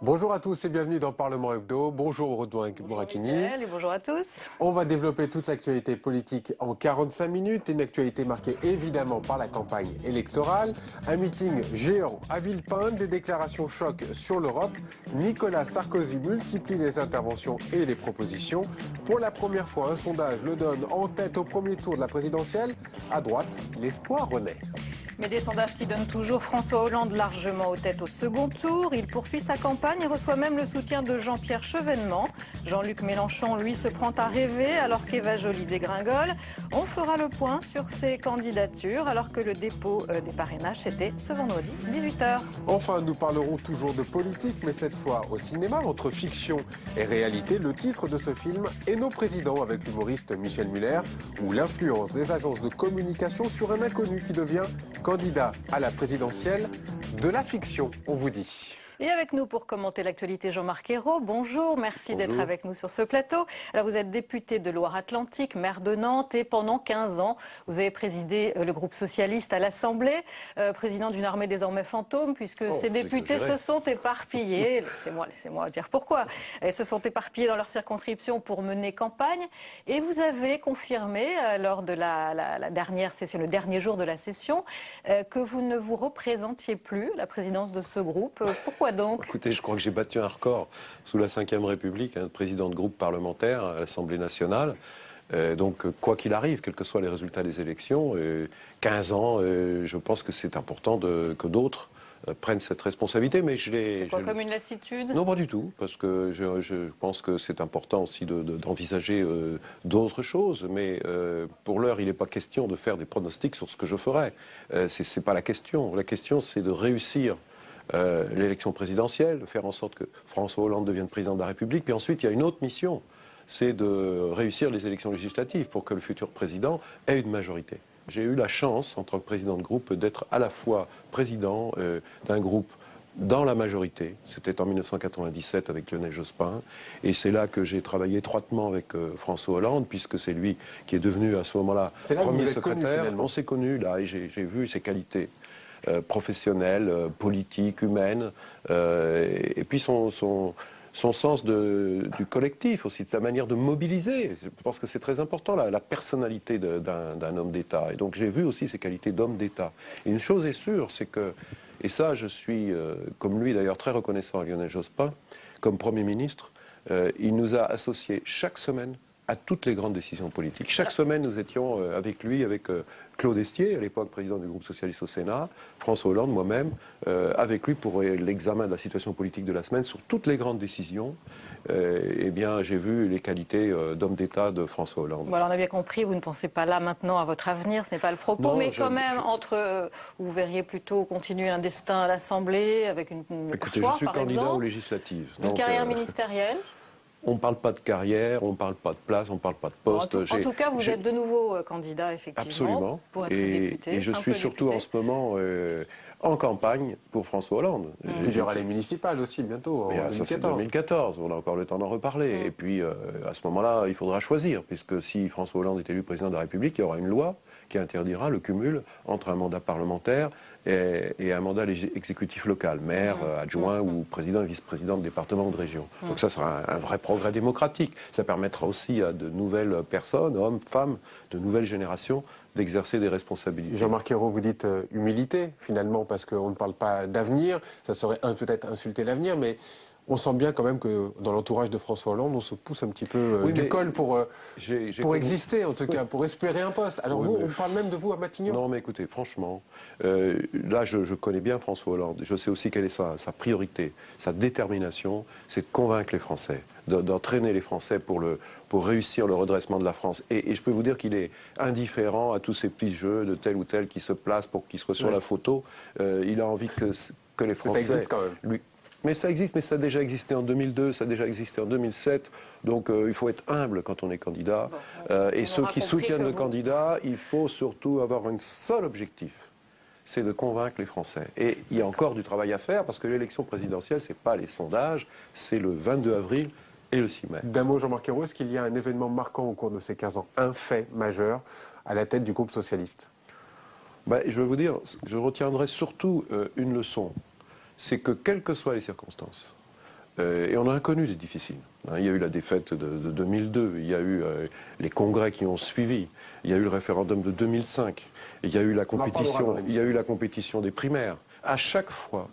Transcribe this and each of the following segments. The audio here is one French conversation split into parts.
Bonjour à tous et bienvenue dans Parlement Hebdo. Bonjour Audouin Bourrakini. Mickaël, et bonjour à tous. On va développer toute l'actualité politique en 45 minutes. Une actualité marquée évidemment par la campagne électorale. Un meeting géant à Villepinte, des déclarations choc sur l'Europe. Nicolas Sarkozy multiplie les interventions et les propositions. Pour la première fois, un sondage le donne en tête au premier tour de la présidentielle. À droite, l'espoir renaît. Mais des sondages qui donnent toujours François Hollande largement aux têtes au second tour. Il poursuit sa campagne et reçoit même le soutien de Jean-Pierre Chevènement. Jean-Luc Mélenchon, lui, se prend à rêver alors qu'Eva Joly dégringole. On fera le point sur ses candidatures alors que le dépôt des parrainages, c'était ce vendredi, 18h. Enfin, nous parlerons toujours de politique, mais cette fois au cinéma, entre fiction et réalité. Le titre de ce film est Nos présidents avec l'humoriste Michel Muller, ou l'influence des agences de communication sur un inconnu qui devient candidat à la présidentielle de la fiction, on vous dit. Et avec nous pour commenter l'actualité, Jean-Marc Ayrault. Bonjour, merci d'être avec nous sur ce plateau. Alors vous êtes député de Loire-Atlantique, maire de Nantes et pendant 15 ans, vous avez présidé le groupe socialiste à l'Assemblée, président d'une armée désormais fantôme puisque ces députés se sont éparpillés, laissez-moi dire pourquoi, ils se sont éparpillés dans leur circonscription pour mener campagne et vous avez confirmé lors de la dernière session, le dernier jour de la session, que vous ne vous représentiez plus la présidence de ce groupe. Pourquoi donc? Écoutez, je crois que j'ai battu un record sous la Ve République, président de groupe parlementaire à l'Assemblée nationale. Donc, quoi qu'il arrive, quels que soient les résultats des élections, 15 ans, je pense que c'est important que d'autres prennent cette responsabilité. Mais C'est quoi, comme une lassitude? Non, pas du tout, parce que je pense que c'est important aussi d'envisager d'autres choses. Mais pour l'heure, il n'est pas question de faire des pronostics sur ce que je ferai. C'est pas la question. La question, c'est de réussir l'élection présidentielle, de faire en sorte que François Hollande devienne président de la République. Puis ensuite, il y a une autre mission, c'est de réussir les élections législatives pour que le futur président ait une majorité. J'ai eu la chance, en tant que président de groupe, d'être à la fois président d'un groupe dans la majorité. C'était en 1997 avec Lionel Jospin. Et c'est là que j'ai travaillé étroitement avec François Hollande, puisque c'est lui qui est devenu à ce moment-là premier secrétaire. On s'est connus là et j'ai vu ses qualités professionnelle, politique, humaine, et puis son sens du collectif aussi, de la manière de mobiliser. Je pense que c'est très important, la personnalité d'un homme d'État. Et donc j'ai vu aussi ses qualités d'homme d'État. Et une chose est sûre, c'est que, et ça je suis, comme lui d'ailleurs, très reconnaissant à Lionel Jospin, comme Premier ministre, il nous a associés chaque semaine à toutes les grandes décisions politiques. Chaque semaine, nous étions avec lui, avec Claude Estier, à l'époque président du groupe socialiste au Sénat, François Hollande, moi-même, avec lui pour l'examen de la situation politique de la semaine sur toutes les grandes décisions. Eh bien, j'ai vu les qualités d'homme d'État de François Hollande. Bon, alors on a bien compris, vous ne pensez pas là maintenant à votre avenir, ce n'est pas le propos, non, mais quand même, vous verriez plutôt continuer un destin à l'Assemblée avec une Écoutez, je suis candidat aux législatives. Une carrière ministérielle? On ne parle pas de carrière, on ne parle pas de place, on ne parle pas de poste. En tout cas, vous êtes de nouveau candidat, effectivement, absolument, pour être député. Et je suis surtout en ce moment en campagne pour François Hollande. Il y aura les municipales aussi bientôt, en 2014. Ça, c'est 2014, on a encore le temps d'en reparler. Et puis, à ce moment-là, il faudra choisir, puisque si François Hollande est élu président de la République, il y aura une loi qui interdira le cumul entre un mandat parlementaire et un mandat exécutif local, maire, adjoint ou président et vice-président de département ou de région. Donc ça sera un vrai progrès démocratique. Ça permettra aussi à de nouvelles personnes, hommes, femmes, de nouvelles générations, d'exercer des responsabilités. Jean-Marc Ayrault, vous dites humilité, finalement, parce qu'on ne parle pas d'avenir. Ça serait peut-être insulter l'avenir, mais on sent bien quand même que dans l'entourage de François Hollande, on se pousse un petit peu du col pour exister, en tout cas, pour espérer un poste. Alors on parle même de vous à Matignon. Non, mais écoutez, franchement, là, je connais bien François Hollande. Je sais aussi quelle est sa priorité, sa détermination, c'est de convaincre les Français, d'entraîner les Français pour réussir le redressement de la France. Et je peux vous dire qu'il est indifférent à tous ces petits jeux de tel ou tel qui se place pour qu'il soit sur la photo. Il a envie que les Français... Ça existe quand même. Mais ça existe, mais ça a déjà existé en 2002, ça a déjà existé en 2007. Donc il faut être humble quand on est candidat. Et ceux qui soutiennent le candidat, il faut surtout avoir un seul objectif, c'est de convaincre les Français. Et il y a encore du travail à faire, parce que l'élection présidentielle, ce n'est pas les sondages, c'est le 22 avril et le 6 mai. D'un mot, Jean-Marc Ayrault, est-ce qu'il y a un événement marquant au cours de ces 15 ans, un fait majeur à la tête du groupe socialiste? Je vais vous dire, je retiendrai surtout une leçon. C'est que, quelles que soient les circonstances, Et on en a connu des difficiles. Il y a eu la défaite de 2002, il y a eu les congrès qui ont suivi, il y a eu le référendum de 2005, il y a eu la compétition des primaires. À chaque fois,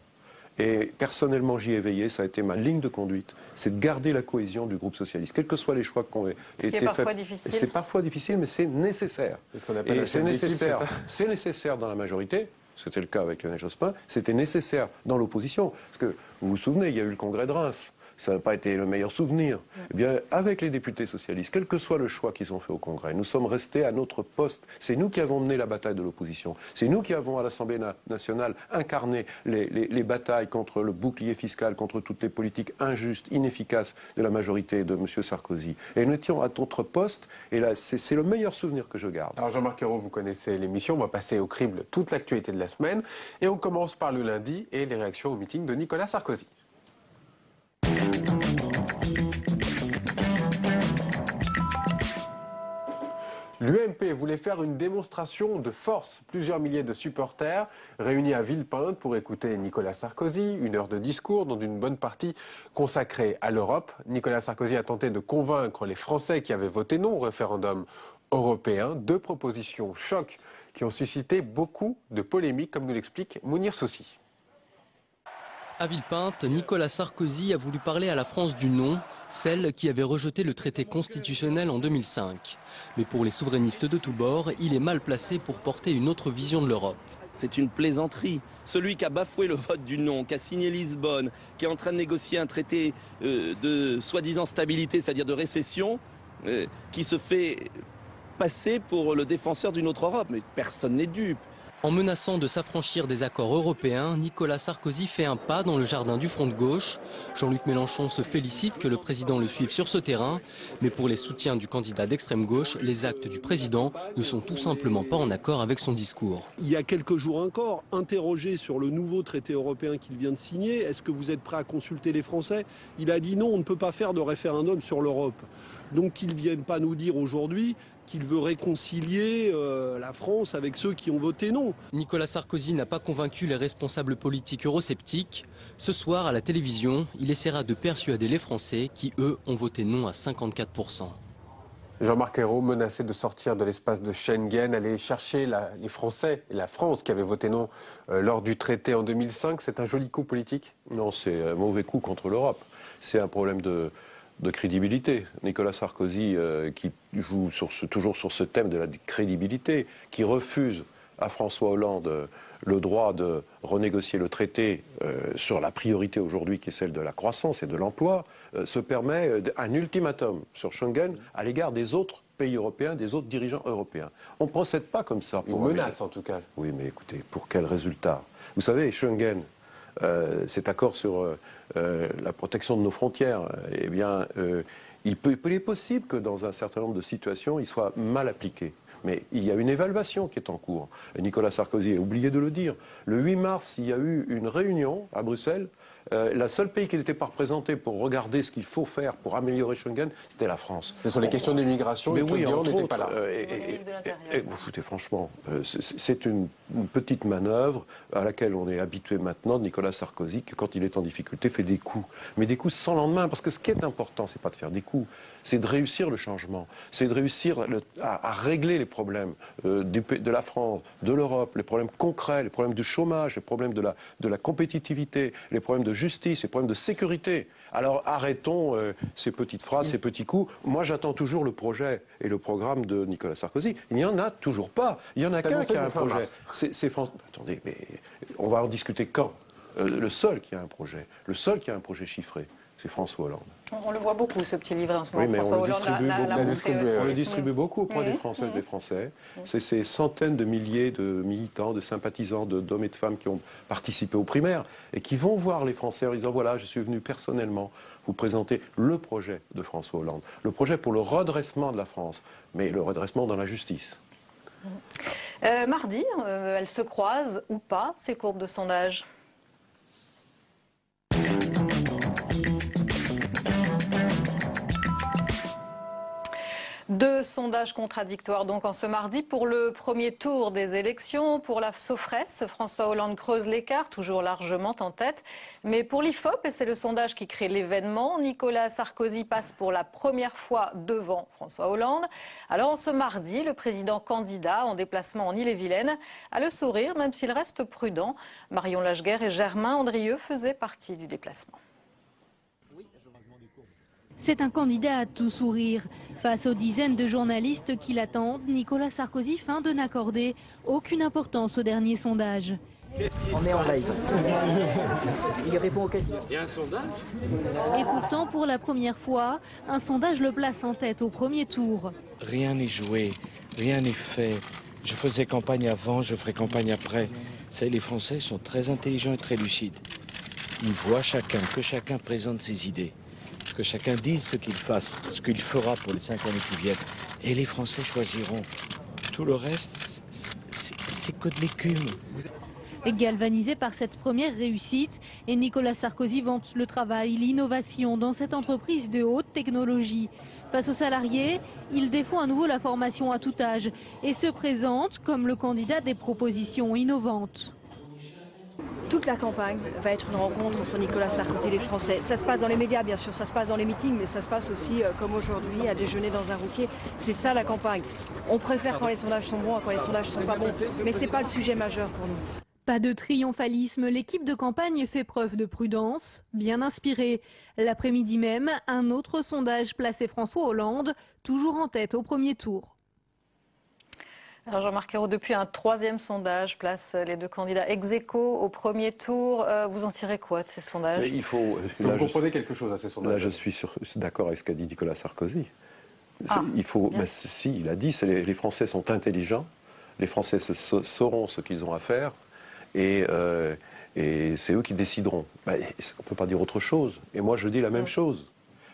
et personnellement j'y ai veillé, ça a été ma ligne de conduite, c'est de garder la cohésion du groupe socialiste, quels que soient les choix qui ont été faits. C'est parfois difficile, mais c'est nécessaire. C'est nécessaire dans la majorité. C'était le cas avec Lionel Jospin, c'était nécessaire dans l'opposition. Parce que, vous vous souvenez, il y a eu le congrès de Reims, ça n'a pas été le meilleur souvenir. Eh bien, avec les députés socialistes, quel que soit le choix qu'ils ont fait au congrès, nous sommes restés à notre poste. C'est nous qui avons mené la bataille de l'opposition. C'est nous qui avons, à l'Assemblée nationale, incarné les batailles contre le bouclier fiscal, contre toutes les politiques injustes, inefficaces de la majorité de M. Sarkozy. Et nous étions à notre poste, et là, c'est le meilleur souvenir que je garde. Alors Jean-Marc Ayrault, vous connaissez l'émission, on va passer au crible toute l'actualité de la semaine. Et on commence par le lundi et les réactions au meeting de Nicolas Sarkozy. L'UMP voulait faire une démonstration de force. Plusieurs milliers de supporters réunis à Villepinte pour écouter Nicolas Sarkozy. 1 heure de discours, dont une bonne partie consacrée à l'Europe. Nicolas Sarkozy a tenté de convaincre les Français qui avaient voté non au référendum européen. 2 propositions choc qui ont suscité beaucoup de polémiques, comme nous l'explique Mounir Soussi. À Villepinte, Nicolas Sarkozy a voulu parler à la France du non, celle qui avait rejeté le traité constitutionnel en 2005. Mais pour les souverainistes de tous bords, il est mal placé pour porter une autre vision de l'Europe. C'est une plaisanterie. Celui qui a bafoué le vote du non, qui a signé Lisbonne, qui est en train de négocier un traité de soi-disant stabilité, c'est-à-dire de récession, qui se fait passer pour le défenseur d'une autre Europe. Mais personne n'est dupe. En menaçant de s'affranchir des accords européens, Nicolas Sarkozy fait un pas dans le jardin du front de gauche. Jean-Luc Mélenchon se félicite que le président le suive sur ce terrain. Mais pour les soutiens du candidat d'extrême gauche, les actes du président ne sont tout simplement pas en accord avec son discours. Il y a quelques jours encore, interrogé sur le nouveau traité européen qu'il vient de signer, est-ce que vous êtes prêt à consulter les Français? Il a dit non, on ne peut pas faire de référendum sur l'Europe. Donc qu'il ne vienne pas nous dire aujourd'hui qu'il veut réconcilier la France avec ceux qui ont voté non. Nicolas Sarkozy n'a pas convaincu les responsables politiques eurosceptiques. Ce soir, à la télévision, il essaiera de persuader les Français qui, eux, ont voté non à 54%. Jean-Marc Ayrault menacé de sortir de l'espace de Schengen, aller chercher les Français et la France qui avaient voté non lors du traité en 2005. C'est un joli coup politique? Non, c'est un mauvais coup contre l'Europe. C'est un problème de crédibilité. Nicolas Sarkozy, qui joue toujours sur ce thème de la crédibilité, qui refuse à François Hollande le droit de renégocier le traité sur la priorité aujourd'hui qui est celle de la croissance et de l'emploi, se permet un ultimatum sur Schengen à l'égard des autres pays européens, des autres dirigeants européens. On ne procède pas comme ça. Une menace en tout cas. Oui, mais écoutez, pour quel résultat? Vous savez, Schengen, cet accord sur la protection de nos frontières, eh bien, il est possible que dans un certain nombre de situations, il soit mal appliqué. Mais il y a une évaluation qui est en cours. Et Nicolas Sarkozy a oublié de le dire. Le 8 mars, il y a eu une réunion à Bruxelles. La seule pays qui n'était pas représenté pour regarder ce qu'il faut faire pour améliorer Schengen, c'était la France. C'est sur les questions d'immigration, mais oui, on n'était pas là. Écoutez, franchement, c'est une petite manœuvre à laquelle on est habitué maintenant de Nicolas Sarkozy, qui quand il est en difficulté fait des coups. Mais des coups sans lendemain, parce que ce qui est important, c'est pas de faire des coups, c'est de réussir le changement, c'est de réussir à régler les problèmes de la France, de l'Europe, les problèmes concrets, les problèmes du chômage, les problèmes de la compétitivité, les problèmes de justice, les problèmes de sécurité. Alors arrêtons ces petites phrases, ces petits coups. Moi j'attends toujours le projet et le programme de Nicolas Sarkozy. Il n'y en a toujours pas. Il n'y en a qu'un qui a un projet. C'est France. Attendez, mais on va en discuter quand? Le seul qui a un projet, chiffré, c'est François Hollande. On le voit beaucoup, ce petit livre en ce moment. Oui, mais François Hollande on le distribue beaucoup auprès des Françaises, des Français. C'est ces centaines de milliers de militants, de sympathisants, d'hommes et de femmes qui ont participé aux primaires et qui vont voir les Français en disant voilà, je suis venu personnellement vous présenter le projet de François Hollande, le projet pour le redressement de la France, mais le redressement dans la justice. Mardi, elles se croisent ou pas, ces courbes de sondage? Deux sondages contradictoires donc en ce mardi pour le premier tour des élections. Pour la Sofres, François Hollande creuse l'écart, toujours largement en tête. Mais pour l'IFOP, et c'est le sondage qui crée l'événement, Nicolas Sarkozy passe pour la première fois devant François Hollande. Alors en ce mardi, le président candidat en déplacement en Ille-et-Vilaine a le sourire, même s'il reste prudent. Marion Lachguer et Germain Andrieux faisaient partie du déplacement. C'est un candidat à tout sourire. Face aux dizaines de journalistes qui l'attendent, Nicolas Sarkozy feint de n'accorder aucune importance au dernier sondage. On est en veille. Il répond aux questions. Il y a un sondage ? Et pourtant, pour la première fois, un sondage le place en tête au premier tour. Rien n'est joué, rien n'est fait. Je faisais campagne avant, je ferai campagne après. Les Français sont très intelligents et très lucides. Ils voient chacun, que chacun présente ses idées. Que chacun dise ce qu'il fasse, ce qu'il fera pour les 5 années qui viennent. Et les Français choisiront. Tout le reste, c'est que de l'écume. Galvanisé par cette première réussite, et Nicolas Sarkozy vante le travail, l'innovation dans cette entreprise de haute technologie. Face aux salariés, il défend à nouveau la formation à tout âge et se présente comme le candidat des propositions innovantes. Toute la campagne va être une rencontre entre Nicolas Sarkozy et les Français. Ça se passe dans les médias, bien sûr, ça se passe dans les meetings, mais ça se passe aussi, comme aujourd'hui, à déjeuner dans un routier. C'est ça la campagne. On préfère quand les sondages sont bons à quand les sondages ne sont pas bons, mais ce n'est pas le sujet majeur pour nous. Pas de triomphalisme, l'équipe de campagne fait preuve de prudence, bien inspirée. L'après-midi même, un autre sondage plaçait François Hollande, toujours en tête au premier tour. Alors Jean-Marc Ayrault, depuis un troisième sondage place les deux candidats ex aequo au premier tour. Vous en tirez quoi de ces sondages? Mais il faut. Vous comprenez quelque chose à ces sondages? Là, je suis d'accord avec ce qu'a dit Nicolas Sarkozy. Il faut. Si, il a dit, les Français sont intelligents, les Français sauront ce qu'ils ont à faire, et c'est eux qui décideront. On ne peut pas dire autre chose. Et moi, je dis la même chose,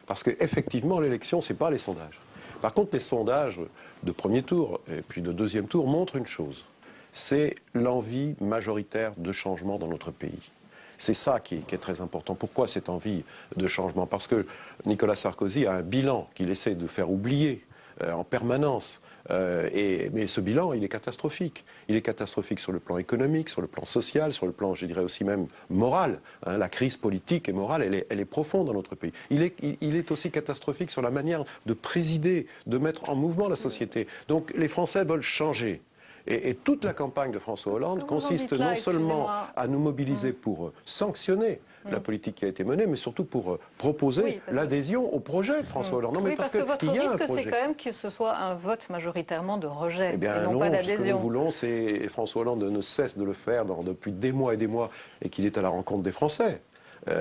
parce qu'effectivement, l'élection, c'est pas les sondages. Par contre, les sondages de premier tour et puis de deuxième tour montrent une chose, c'est l'envie majoritaire de changement dans notre pays. C'est ça qui est très important. Pourquoi cette envie de changement? Parce que Nicolas Sarkozy a un bilan qu'il essaie de faire oublier en permanence. Mais ce bilan, il est catastrophique. Il est catastrophique sur le plan économique, sur le plan social, sur le plan, je dirais aussi même moral. La crise politique et morale, elle est profonde dans notre pays. Il est aussi catastrophique sur la manière de présider, de mettre en mouvement la société. Donc les Français veulent changer. Et toute la campagne de François Hollande consiste non seulement à nous mobiliser pour sanctionner la politique qui a été menée, mais surtout pour proposer l'adhésion au projet de François Hollande. Non, mais parce que votre risque, c'est quand même que ce soit un vote majoritairement de rejet, et non pas d'adhésion. Ce que nous voulons, c'est François Hollande ne cesse de le faire depuis des mois et des mois, et qu'il est à la rencontre des Français.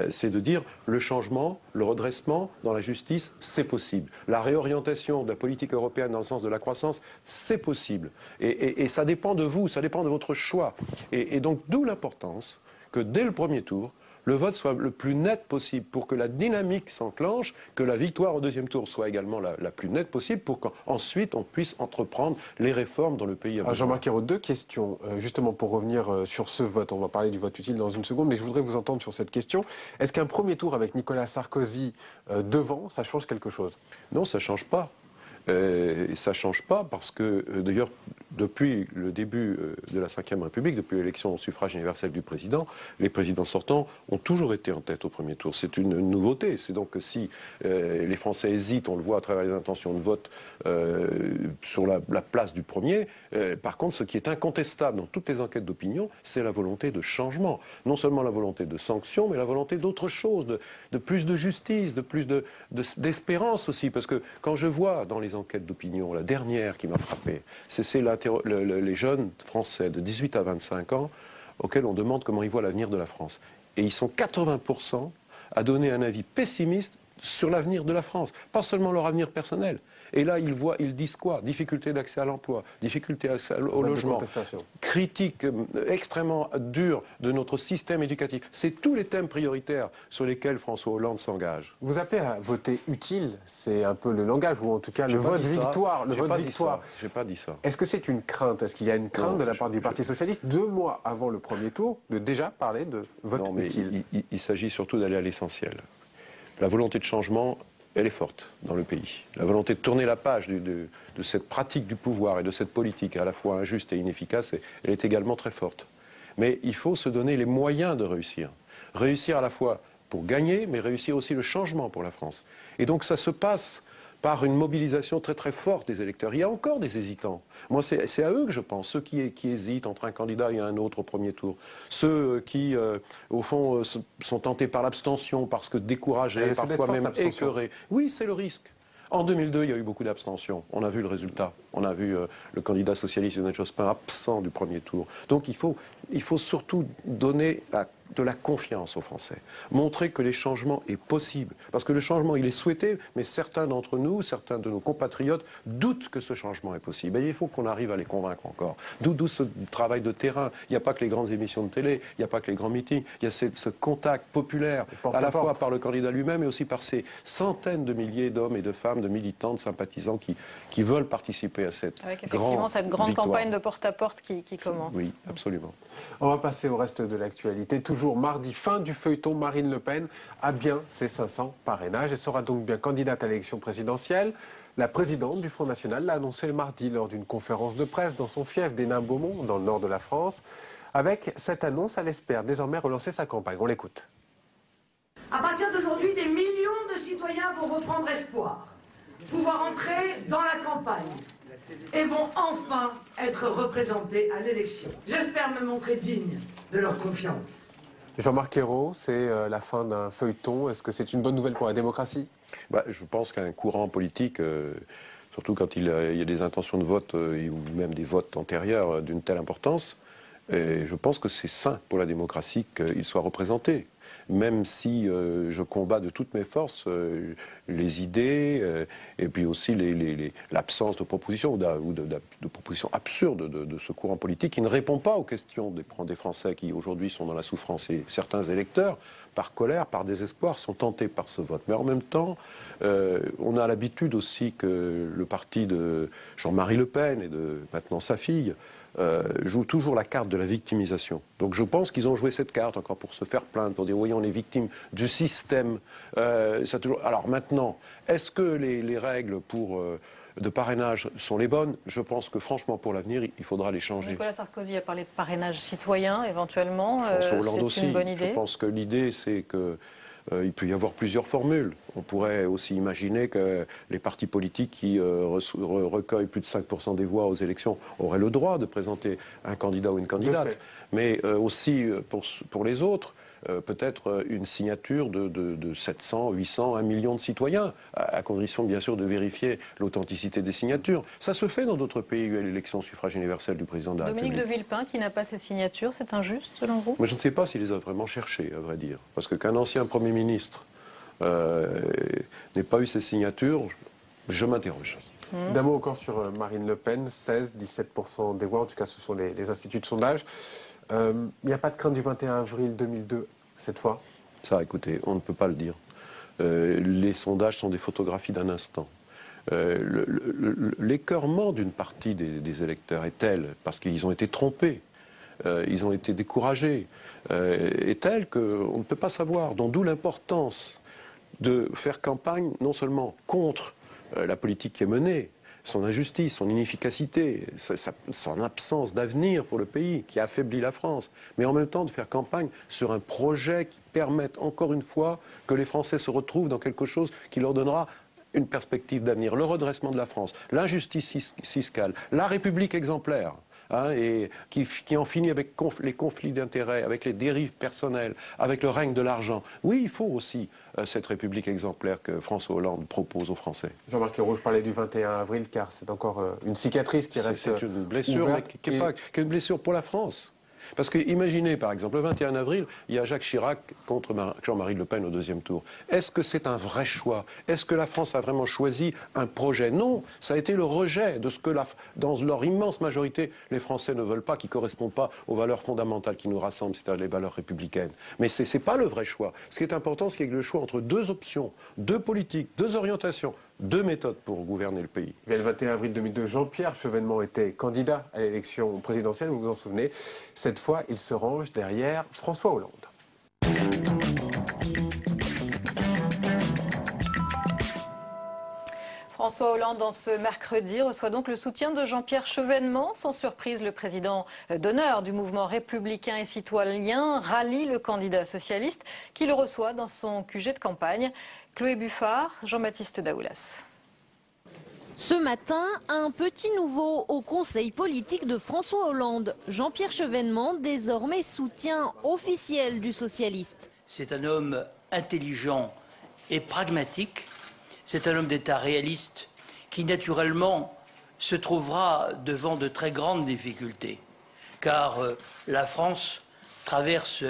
C'est de dire le changement, le redressement dans la justice, c'est possible. La réorientation de la politique européenne dans le sens de la croissance, c'est possible. Et ça dépend de vous, ça dépend de votre choix. Et donc d'où l'importance que dès le premier tour, le vote soit le plus net possible pour que la dynamique s'enclenche, que la victoire au deuxième tour soit également la plus nette possible pour qu'ensuite on puisse entreprendre les réformes dans le pays. Jean-Marc Ayrault, deux questions, justement pour revenir sur ce vote. On va parler du vote utile dans une seconde, mais je voudrais vous entendre sur cette question. Est-ce qu'un premier tour avec Nicolas Sarkozy devant, ça change quelque chose? Non, ça ne change pas. Ça ne change pas parce que, d'ailleurs, depuis le début de la Ve République, depuis l'élection au suffrage universel du président, les présidents sortants ont toujours été en tête au premier tour. C'est une nouveauté. C'est donc que si les Français hésitent, on le voit à travers les intentions de vote sur la place du premier. Par contre, ce qui est incontestable dans toutes les enquêtes d'opinion, c'est la volonté de changement. Non seulement la volonté de sanction, mais la volonté d'autre chose, de plus de justice, de plus d'espérance aussi. Parce que quand je vois dans les enquêtes d'opinion, la dernière qui m'a frappé, c'est les jeunes Français de 18 à 25 ans auxquels on demande comment ils voient l'avenir de la France. Et ils sont 80% à donner un avis pessimiste sur l'avenir de la France, pas seulement leur avenir personnel. Et là, ils disent quoi? Difficulté d'accès à l'emploi, difficulté d'accès au logement, critique extrêmement dure de notre système éducatif. C'est tous les thèmes prioritaires sur lesquels François Hollande s'engage. Vous appelez à voter utile, c'est un peu le langage, ou en tout cas le vote victoire. Le vote victoire. J'ai pas dit ça. Est-ce que c'est une crainte? Est-ce qu'il y a une crainte de la part du Parti Socialiste, 2 mois avant le premier tour, de déjà parler de vote utile? Il s'agit surtout d'aller à l'essentiel. La volonté de changement, elle est forte dans le pays. La volonté de tourner la page de cette pratique du pouvoir et de cette politique à la fois injuste et inefficace, elle est également très forte. Mais il faut se donner les moyens de réussir. Réussir à la fois pour gagner, mais réussir aussi le changement pour la France. Et donc ça se passe par une mobilisation très très forte des électeurs. Il y a encore des hésitants. Moi, c'est à eux que je pense, ceux qui hésitent entre un candidat et un autre au premier tour. Ceux qui, au fond, sont tentés par l'abstention parce que découragés, parfois même écœurés. Oui, c'est le risque. En 2002, il y a eu beaucoup d'abstention. On a vu le résultat. On a vu le candidat socialiste Lionel Jospin absent du premier tour. Donc il faut surtout donner de la confiance aux Français. Montrer que les changements est possible. Parce que le changement, il est souhaité, mais certains d'entre nous, certains de nos compatriotes doutent que ce changement est possible. Et il faut qu'on arrive à les convaincre encore. D'où ce travail de terrain. Il n'y a pas que les grandes émissions de télé, il n'y a pas que les grands meetings. Il y a ce contact populaire, à la fois par le candidat lui-même, mais aussi par ces centaines de milliers d'hommes et de femmes, de militants, de sympathisants qui veulent participer à cette cette grande campagne de porte-à-porte qui commence. Oui, absolument. On va passer au reste de l'actualité. Toujours mardi, fin du feuilleton, Marine Le Pen a bien ses 500 parrainages et sera donc bien candidate à l'élection présidentielle. La présidente du Front National l'a annoncé le mardi lors d'une conférence de presse dans son fief d'Hénin-Beaumont, dans le nord de la France. Avec cette annonce, elle espère désormais relancer sa campagne. On l'écoute. À partir d'aujourd'hui, des millions de citoyens vont reprendre espoir, pouvoir entrer dans la campagne et vont enfin être représentés à l'élection. J'espère me montrer digne de leur confiance. Jean-Marc Ayrault, c'est la fin d'un feuilleton. Est-ce que c'est une bonne nouvelle pour la démocratie ? Je pense qu'un courant politique, surtout quand il y a des intentions de vote ou même des votes antérieurs d'une telle importance, je pense que c'est sain pour la démocratie qu'il soit représenté. Même si je combats de toutes mes forces les idées et puis aussi l'absence de propositions ou de propositions absurdes de ce courant politique qui ne répond pas aux questions des Français qui aujourd'hui sont dans la souffrance. Et certains électeurs, par colère, par désespoir, sont tentés par ce vote. Mais en même temps, on a l'habitude aussi que le parti de Jean-Marie Le Pen et de maintenant sa fille joue toujours la carte de la victimisation. Donc je pense qu'ils ont joué cette carte encore pour se faire plaindre, pour dire oui, on est victime du système. Alors maintenant, est-ce que les règles de parrainage sont les bonnes? Je pense que franchement, pour l'avenir, il faudra les changer. Nicolas Sarkozy a parlé de parrainage citoyen, éventuellement. François Hollande aussi. Une bonne idée. Je pense que l'idée, c'est que il peut y avoir plusieurs formules. On pourrait aussi imaginer que les partis politiques qui recueillent plus de 5% des voix aux élections auraient le droit de présenter un candidat ou une candidate. Mais aussi, pour les autres, peut-être une signature de 700, 800, 1 million de citoyens, à condition bien sûr de vérifier l'authenticité des signatures. Ça se fait dans d'autres pays où il y a l'élection suffrage universel du président de la République. Dominique de Villepin qui n'a pas ces signatures, c'est injuste selon vous? Mais je ne sais pas s'il les a vraiment cherchées, à vrai dire. Parce qu'un ancien Premier ministre n'ait pas eu ces signatures, je m'interroge. D'un mot encore sur Marine Le Pen, 16-17% des voix, en tout cas ce sont les instituts de sondage. Il n'y a pas de crainte du 21 avril 2002 cette fois? Ça, écoutez, on ne peut pas le dire. Les sondages sont des photographies d'un instant. L'écœurement d'une partie des électeurs est tel, parce qu'ils ont été trompés, ils ont été découragés, est tel qu'on ne peut pas savoir. Donc d'où l'importance de faire campagne non seulement contre la politique qui est menée, son injustice, son inefficacité, son absence d'avenir pour le pays qui affaiblit la France, mais en même temps de faire campagne sur un projet qui permette encore une fois que les Français se retrouvent dans quelque chose qui leur donnera une perspective d'avenir, le redressement de la France, l'injustice fiscale, la République exemplaire. Et qui en finit avec les conflits d'intérêts, avec les dérives personnelles, avec le règne de l'argent. Oui, il faut aussi cette République exemplaire que François Hollande propose aux Français. Jean-Marc Ayrault, je parlais du 21 avril car c'est encore une cicatrice qui reste C'est une blessure, mais qui est une blessure pour la France. Parce que imaginez, par exemple, le 21 avril, il y a Jacques Chirac contre Jean-Marie Le Pen au deuxième tour. Est-ce que c'est un vrai choix? Est-ce que la France a vraiment choisi un projet? Non, ça a été le rejet de ce que, dans leur immense majorité, les Français ne veulent pas, qui ne correspondent pas aux valeurs fondamentales qui nous rassemblent, c'est-à-dire les valeurs républicaines. Mais ce n'est pas le vrai choix. Ce qui est important, c'est qu'il y ait le choix entre deux options, deux politiques, deux orientations, deux méthodes pour gouverner le pays. Le 21 avril 2002, Jean-Pierre Chevènement était candidat à l'élection présidentielle, vous vous en souvenez. Cette fois, il se range derrière François Hollande. François Hollande, en ce mercredi, reçoit donc le soutien de Jean-Pierre Chevènement. Sans surprise, le président d'honneur du mouvement républicain et citoyen rallie le candidat socialiste qui le reçoit dans son QG de campagne. Chloé Buffard, Jean-Baptiste Daoulas. Ce matin, un petit nouveau au conseil politique de François Hollande. Jean-Pierre Chevènement, désormais soutien officiel du socialiste. C'est un homme intelligent et pragmatique. C'est un homme d'État réaliste qui, naturellement, se trouvera devant de très grandes difficultés. Car la France traverse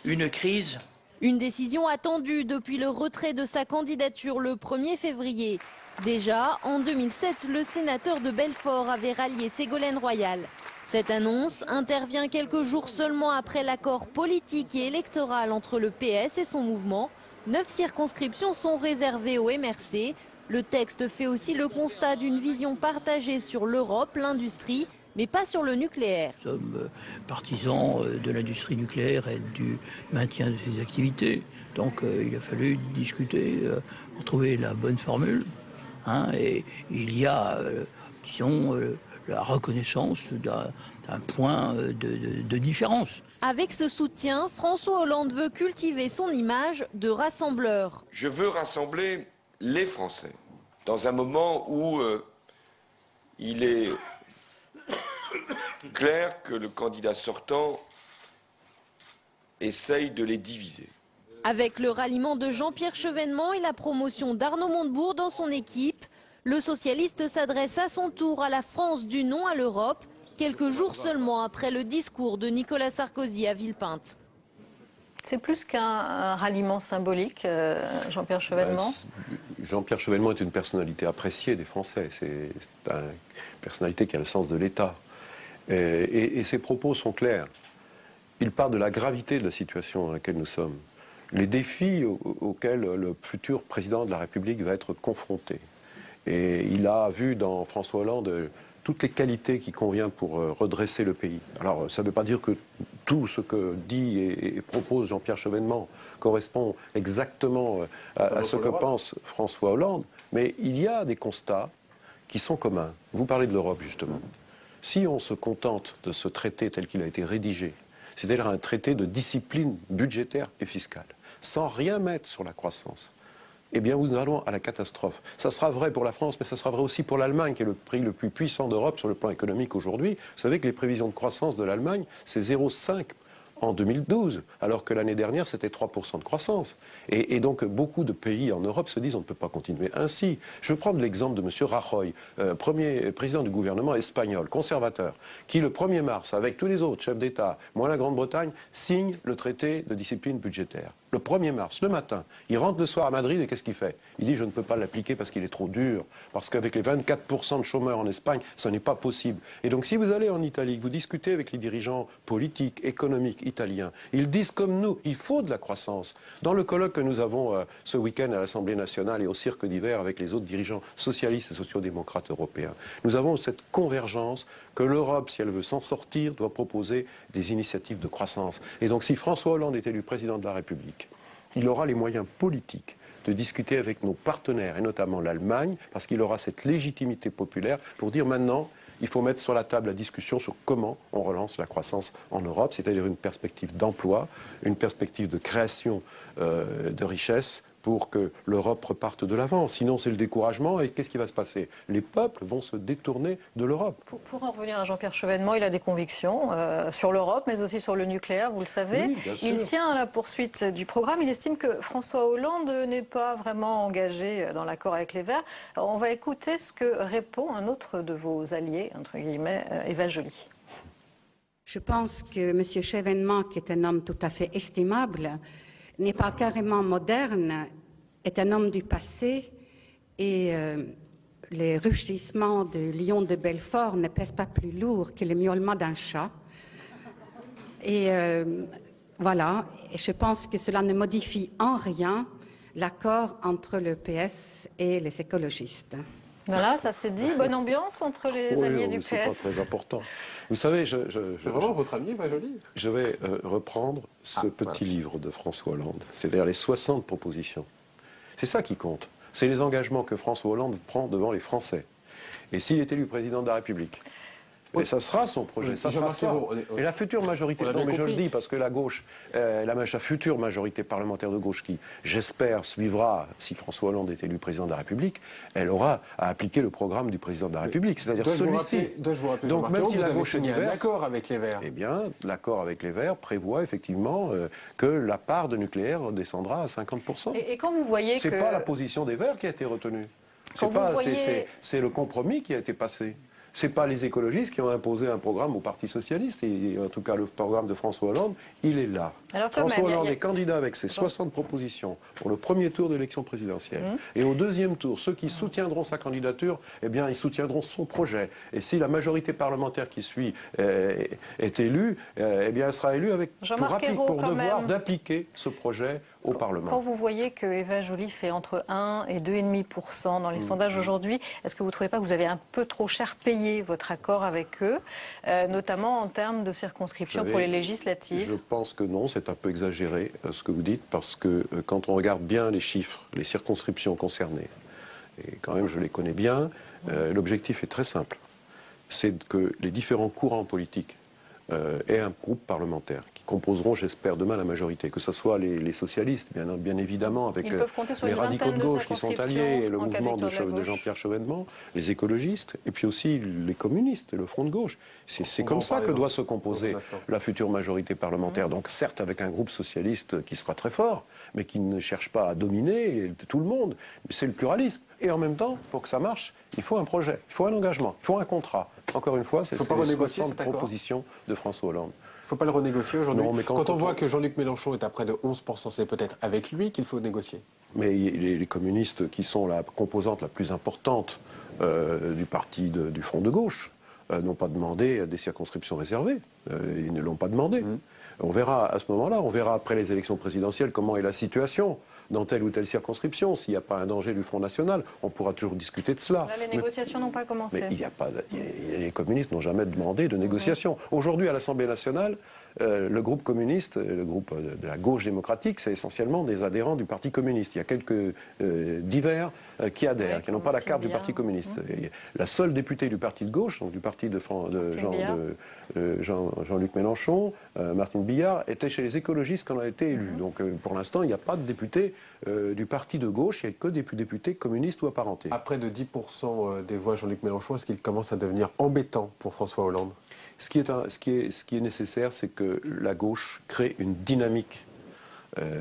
une crise. Une décision attendue depuis le retrait de sa candidature le 1er février. Déjà, en 2007, le sénateur de Belfort avait rallié Ségolène Royal. Cette annonce intervient quelques jours seulement après l'accord politique et électoral entre le PS et son mouvement. 9 circonscriptions sont réservées au MRC. Le texte fait aussi le constat d'une vision partagée sur l'Europe, l'industrie, mais pas sur le nucléaire. Nous sommes partisans de l'industrie nucléaire et du maintien de ses activités. Donc il a fallu discuter pour trouver la bonne formule. Et il y a, disons, la reconnaissance d'un point de différence. Avec ce soutien, François Hollande veut cultiver son image de rassembleur. Je veux rassembler les Français dans un moment où il est clair que le candidat sortant essaye de les diviser. Avec le ralliement de Jean-Pierre Chevènement et la promotion d'Arnaud Montebourg dans son équipe, le socialiste s'adresse à son tour à la France du non à l'Europe, quelques jours seulement après le discours de Nicolas Sarkozy à Villepinte. C'est plus qu'un ralliement symbolique, Jean-Pierre Chevènement. Jean-Pierre Chevènement est une personnalité appréciée des Français. C'est une personnalité qui a le sens de l'État. Et ses propos sont clairs. Il part de la gravité de la situation dans laquelle nous sommes. Les défis auxquels le futur président de la République va être confronté. Et il a vu dans François Hollande toutes les qualités qui conviennent pour redresser le pays. Alors, ça ne veut pas dire que tout ce que dit et propose Jean-Pierre Chevènement correspond exactement à ce que pense François Hollande, mais il y a des constats qui sont communs. Vous parlez de l'Europe, justement. Si on se contente de ce traité tel qu'il a été rédigé, c'est-à-dire un traité de discipline budgétaire et fiscale, sans rien mettre sur la croissance, eh bien nous allons à la catastrophe. Ça sera vrai pour la France, mais ça sera vrai aussi pour l'Allemagne, qui est le pays le plus puissant d'Europe sur le plan économique aujourd'hui. Vous savez que les prévisions de croissance de l'Allemagne, c'est 0,5 en 2012, alors que l'année dernière, c'était 3% de croissance. Et donc, beaucoup de pays en Europe se disent on ne peut pas continuer ainsi. Je vais prendre l'exemple de M. Rajoy, premier président du gouvernement espagnol, conservateur, qui le 1er mars, avec tous les autres chefs d'État, moins la Grande-Bretagne, signe le traité de discipline budgétaire. Le 1er mars, le matin, il rentre le soir à Madrid et qu'est-ce qu'il fait? Il dit je ne peux pas l'appliquer parce qu'il est trop dur, parce qu'avec les 24% de chômeurs en Espagne, ce n'est pas possible. Et donc si vous allez en Italie, que vous discutez avec les dirigeants politiques, économiques italiens, ils disent comme nous, il faut de la croissance. Dans le colloque que nous avons ce week-end à l'Assemblée nationale et au cirque d'hiver avec les autres dirigeants socialistes et sociodémocrates européens, nous avons cette convergence que l'Europe, si elle veut s'en sortir, doit proposer des initiatives de croissance. Et donc si François Hollande est élu président de la République, il aura les moyens politiques de discuter avec nos partenaires, et notamment l'Allemagne, parce qu'il aura cette légitimité populaire pour dire maintenant, il faut mettre sur la table la discussion sur comment on relance la croissance en Europe, c'est-à-dire une perspective d'emploi, une perspective de création de richesses pour que l'Europe reparte de l'avant. Sinon, c'est le découragement. Et qu'est-ce qui va se passer? Les peuples vont se détourner de l'Europe. Pour en revenir à Jean-Pierre Chevènement, il a des convictions sur l'Europe, mais aussi sur le nucléaire, vous le savez. Oui, il tient à la poursuite du programme. Il estime que François Hollande n'est pas vraiment engagé dans l'accord avec les Verts. Alors, on va écouter ce que répond un autre de vos alliés, entre guillemets, Eva Joly. Je pense que M. Chevènement, qui est un homme tout à fait estimable, n'est pas carrément moderne, est un homme du passé et les rugissements de lion de Belfort ne pèsent pas plus lourd que le miaulement d'un chat. Et voilà, et je pense que cela ne modifie en rien l'accord entre le PS et les écologistes. Voilà, ça s'est dit. Bonne ambiance entre les alliés du PS. C'est pas très important. Vous savez, c'est vraiment votre ami, Eva Joly. Je vais reprendre ce petit livre de François Hollande, c'est-à-dire les 60 propositions. C'est ça qui compte. C'est les engagements que François Hollande prend devant les Français. Et s'il est élu président de la République, et ça sera son projet, ça sera ça. Et la future majorité, non mais je le dis parce que la gauche, la future majorité parlementaire de gauche qui, j'espère, suivra, si François Hollande est élu président de la République, elle aura à appliquer le programme du président de la République, c'est-à-dire celui-ci. Donc même si la gauche est d'accord avec les Verts. Eh bien, l'accord avec les Verts prévoit effectivement que la part de nucléaire descendra à 50%. Et quand vous voyez que... C'est pas la position des Verts qui a été retenue. C'est le compromis qui a été passé. Ce n'est pas les écologistes qui ont imposé un programme au Parti socialiste. Et en tout cas, le programme de François Hollande, il est là. François Hollande est candidat avec ses 60 propositions pour le premier tour de l'élection présidentielle. Et au deuxième tour, ceux qui soutiendront sa candidature, eh bien, ils soutiendront son projet. Et si la majorité parlementaire qui suit est élue, eh bien, elle sera élue avec pour devoir d'appliquer ce projet au Parlement. Quand vous voyez que Eva Joly fait entre 1 et 2,5% dans les sondages aujourd'hui, est-ce que vous ne trouvez pas que vous avez un peu trop cher payé votre accord avec eux, notamment en termes de circonscription pour les législatives? Je pense que non, c'est un peu exagéré ce que vous dites, parce que quand on regarde bien les chiffres, les circonscriptions concernées, et quand même je les connais bien, l'objectif est très simple. C'est que les différents courants politiques aient un groupe parlementaire qui composeront, j'espère, demain la majorité, que ce soit les socialistes, bien évidemment, avec les radicaux de gauche qui sont alliés, et le mouvement de Jean-Pierre Chevènement, les écologistes, et puis aussi les communistes, le Front de gauche. C'est comme ça que doit se composer la future majorité parlementaire. Donc certes avec un groupe socialiste qui sera très fort, mais qui ne cherche pas à dominer tout le monde. C'est le pluralisme. Et en même temps, pour que ça marche, il faut un projet, il faut un engagement, il faut un contrat. Encore une fois, c'est les 60 propositions de François Hollande. Il ne faut pas le renégocier aujourd'hui. Quand on voit que Jean-Luc Mélenchon est à près de 11%, c'est peut-être avec lui qu'il faut négocier. Mais les communistes, qui sont la composante la plus importante du parti du Front de gauche, n'ont pas demandé des circonscriptions réservées. Ils ne l'ont pas demandé. On verra à ce moment-là, on verra après les élections présidentielles comment est la situation dans telle ou telle circonscription. S'il n'y a pas un danger du Front National, on pourra toujours discuter de cela. Là, les négociations n'ont pas commencé. Mais les communistes n'ont jamais demandé de négociation. Aujourd'hui, à l'Assemblée nationale, le groupe communiste, le groupe de la gauche démocratique, c'est essentiellement des adhérents du Parti communiste. Il y a quelques divers qui adhèrent, qui n'ont pas la carte du Parti communiste. Et la seule députée du Parti de gauche, donc du parti de Jean-Luc Mélenchon, Martine Billard, était chez les écologistes quand elle a été élue. Donc pour l'instant, il n'y a pas de député du Parti de gauche, il n'y a que des députés communistes ou apparentés. À près de 10% des voix Jean-Luc Mélenchon, est-ce qu'il commence à devenir embêtant pour François Hollande? Ce qui est nécessaire, c'est que la gauche crée une dynamique.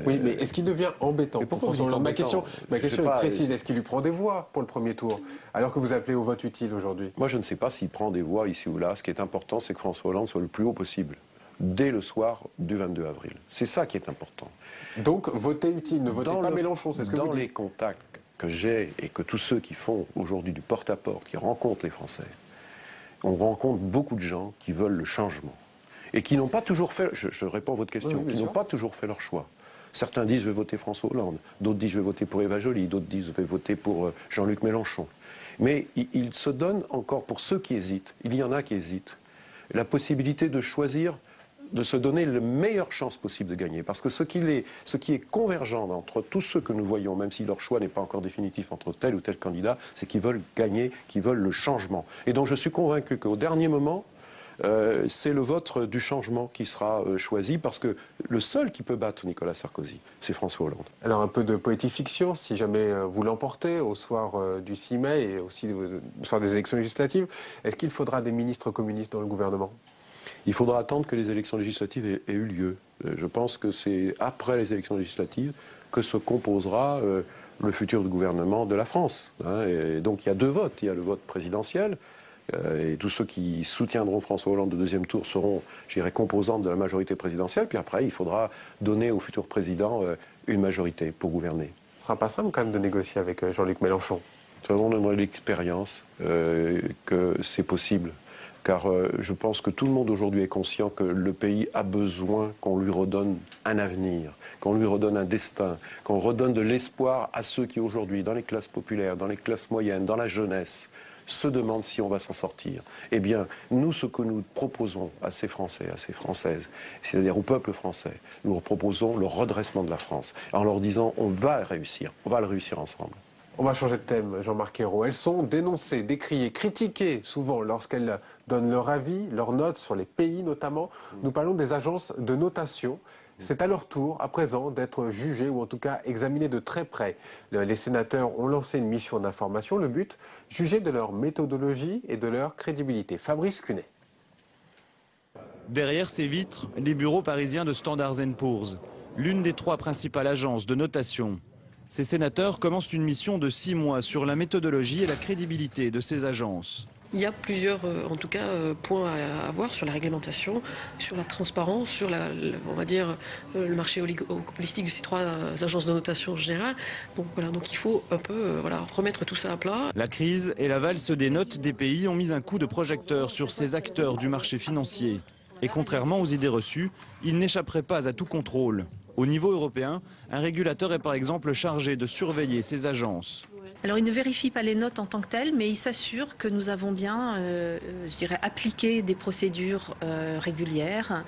Oui, mais est-ce qu'il devient embêtant pour François Hollande? Ma question est précise. Est-ce qu'il lui prend des voix pour le premier tour, alors que vous appelez au vote utile aujourd'hui? Moi, je ne sais pas s'il prend des voix ici ou là. Ce qui est important, c'est que François Hollande soit le plus haut possible, dès le soir du 22 avril. C'est ça qui est important. Donc, votez utile, ne votez pas Mélenchon, c'est ce que vous dites. Dans les contacts que j'ai et que tous ceux qui font aujourd'hui du porte-à-porte, qui rencontrent les Français, on rencontre beaucoup de gens qui veulent le changement et qui n'ont pas toujours fait, je réponds à votre question, qui n'ont pas toujours fait leur choix. Certains disent je vais voter François Hollande, d'autres disent je vais voter pour Eva Joly, d'autres disent je vais voter pour Jean-Luc Mélenchon. Mais ils se donnent encore, pour ceux qui hésitent, il y en a qui hésitent, la possibilité de choisir, de se donner la meilleure chance possible de gagner. Parce que ce qui est convergent entre tous ceux que nous voyons, même si leur choix n'est pas encore définitif entre tel ou tel candidat, c'est qu'ils veulent gagner, qu'ils veulent le changement. Et donc je suis convaincu qu'au dernier moment, c'est le vote du changement qui sera choisi, parce que le seul qui peut battre Nicolas Sarkozy, c'est François Hollande. Alors un peu de poétique fiction, si jamais vous l'emportez au soir du 6 mai et aussi au soir des élections législatives, est-ce qu'il faudra des ministres communistes dans le gouvernement? Il faudra attendre que les élections législatives aient eu lieu. Je pense que c'est après les élections législatives que se composera le futur gouvernement de la France. Et donc il y a deux votes. Il y a le vote présidentiel, et tous ceux qui soutiendront François Hollande au deuxième tour seront, je dirais, composantes de la majorité présidentielle. Puis après, il faudra donner au futur président une majorité pour gouverner. Ce ne sera pas simple quand même de négocier avec Jean-Luc Mélenchon. Ça donnerait l'expérience que c'est possible. Car je pense que tout le monde aujourd'hui est conscient que le pays a besoin qu'on lui redonne un avenir, qu'on lui redonne un destin, qu'on redonne de l'espoir à ceux qui aujourd'hui, dans les classes populaires, dans les classes moyennes, dans la jeunesse, se demandent si on va s'en sortir. Eh bien, nous, ce que nous proposons à ces Français, à ces Françaises, c'est-à-dire au peuple français, nous proposons le redressement de la France, en leur disant on va réussir, on va le réussir ensemble. On va changer de thème, Jean-Marc Ayrault. Elles sont dénoncées, décriées, critiquées souvent lorsqu'elles donnent leur avis, leurs notes sur les pays notamment. Nous parlons des agences de notation. C'est à leur tour, à présent, d'être jugées ou en tout cas examinées de très près. Les sénateurs ont lancé une mission d'information. Le but, juger de leur méthodologie et de leur crédibilité. Fabrice Cunet. Derrière ces vitres, les bureaux parisiens de Standard & Poor's, l'une des 3 principales agences de notation. Ces sénateurs commencent une mission de 6 mois sur la méthodologie et la crédibilité de ces agences. Il y a plusieurs, en tout cas, points à avoir sur la réglementation, sur la transparence, sur on va dire, le marché oligopolistique de ces 3 agences de notation en général. Donc voilà, donc il faut un peu remettre tout ça à plat. La crise et la valse des notes des pays ont mis un coup de projecteur sur ces acteurs du marché financier. Et contrairement aux idées reçues, ils n'échapperaient pas à tout contrôle. Au niveau européen, un régulateur est par exemple chargé de surveiller ces agences. Alors il ne vérifie pas les notes en tant que telles, mais il s'assure que nous avons bien, je dirais, appliqué des procédures régulières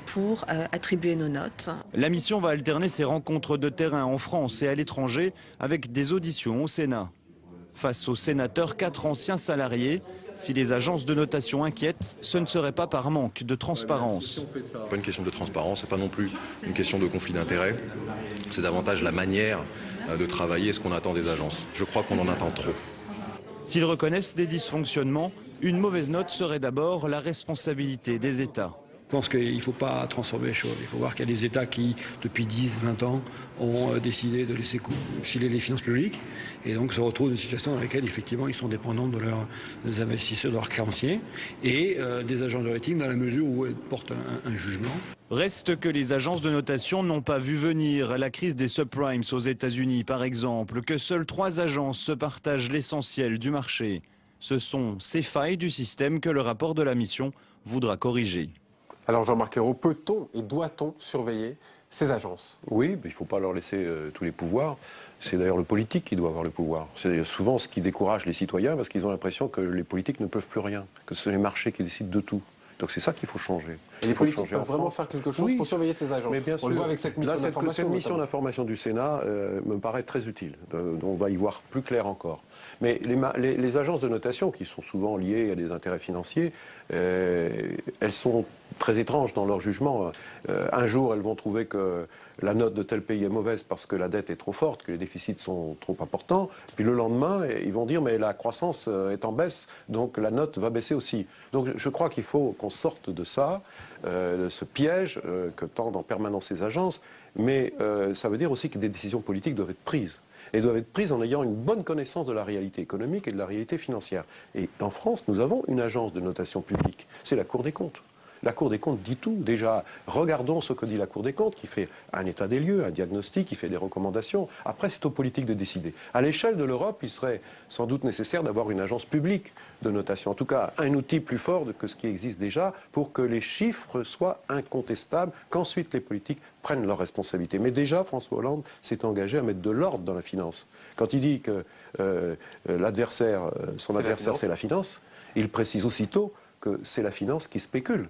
pour attribuer nos notes. La mission va alterner ses rencontres de terrain en France et à l'étranger avec des auditions au Sénat. Face aux sénateurs, 4 anciens salariés, si les agences de notation inquiètent, ce ne serait pas par manque de transparence. Ce n'est pas une question de transparence, ce n'est pas non plus une question de conflit d'intérêts. C'est davantage la manière de travailler, ce qu'on attend des agences. Je crois qu'on en attend trop. S'ils reconnaissent des dysfonctionnements, une mauvaise note serait d'abord la responsabilité des États. Je pense qu'il ne faut pas transformer les choses. Il faut voir qu'il y a des États qui, depuis 10-20 ans, ont décidé de laisser filer les finances publiques et donc se retrouvent dans une situation dans laquelle, effectivement, ils sont dépendants de leurs investisseurs, de leurs créanciers et des agences de rating dans la mesure où elles portent un jugement. Reste que les agences de notation n'ont pas vu venir la crise des subprimes aux États-Unis, par exemple, que seules 3 agences se partagent l'essentiel du marché. Ce sont ces failles du système que le rapport de la mission voudra corriger. Alors Jean-Marc Ayrault, peut-on et doit-on surveiller ces agences? Oui, mais il ne faut pas leur laisser tous les pouvoirs. C'est d'ailleurs le politique qui doit avoir le pouvoir. C'est souvent ce qui décourage les citoyens parce qu'ils ont l'impression que les politiques ne peuvent plus rien, que ce sont les marchés qui décident de tout. Donc c'est ça qu'il faut changer. Et les politiques peuvent vraiment faire quelque chose pour surveiller ces agences. Mais bien sûr. On le voit avec cette mission d'information. Cette mission d'information du Sénat me paraît très utile. On va y voir plus clair encore. Mais les agences de notation, qui sont souvent liées à des intérêts financiers, elles sont très étranges dans leur jugement. Un jour, elles vont trouver que la note de tel pays est mauvaise parce que la dette est trop forte, que les déficits sont trop importants. Puis le lendemain, ils vont dire mais la croissance est en baisse, donc la note va baisser aussi. Donc je crois qu'il faut qu'on sorte de ça, de ce piège que tendent en permanence ces agences. Mais ça veut dire aussi que des décisions politiques doivent être prises. Et doivent être prises en ayant une bonne connaissance de la réalité économique et de la réalité financière. Et en France, nous avons une agence de notation publique, c'est la Cour des comptes. La Cour des comptes dit tout. Déjà, regardons ce que dit la Cour des comptes, qui fait un état des lieux, un diagnostic, qui fait des recommandations. Après, c'est aux politiques de décider. À l'échelle de l'Europe, il serait sans doute nécessaire d'avoir une agence publique de notation. En tout cas, un outil plus fort que ce qui existe déjà pour que les chiffres soient incontestables, qu'ensuite les politiques prennent leurs responsabilités. Mais déjà, François Hollande s'est engagé à mettre de l'ordre dans la finance. Quand il dit que son adversaire, c'est la finance, il précise aussitôt que c'est la finance qui spécule.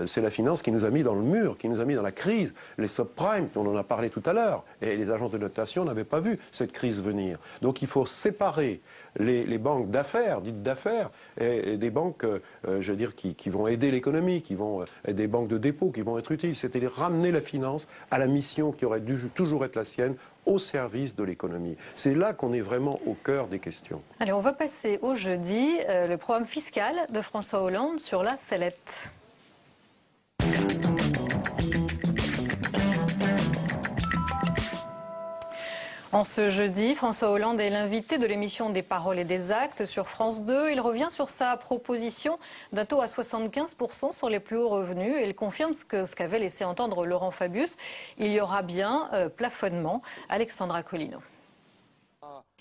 C'est la finance qui nous a mis dans le mur, qui nous a mis dans la crise. Les subprimes, on en a parlé tout à l'heure, et les agences de notation n'avaient pas vu cette crise venir. Donc il faut séparer les banques d'affaires, dites d'affaires, et des banques, je veux dire, qui vont aider l'économie, qui vont être des banques de dépôt, qui vont être utiles. C'était ramener la finance à la mission qui aurait dû toujours être la sienne, au service de l'économie. C'est là qu'on est vraiment au cœur des questions. Allez, on va passer au jeudi, le programme fiscal de François Hollande sur la sellette. En ce jeudi, François Hollande est l'invité de l'émission des Paroles et des Actes sur France 2. Il revient sur sa proposition d'un taux à 75% sur les plus hauts revenus et il confirme ce qu'avait laissé entendre Laurent Fabius. Il y aura bien plafonnement. Alexandra Colino.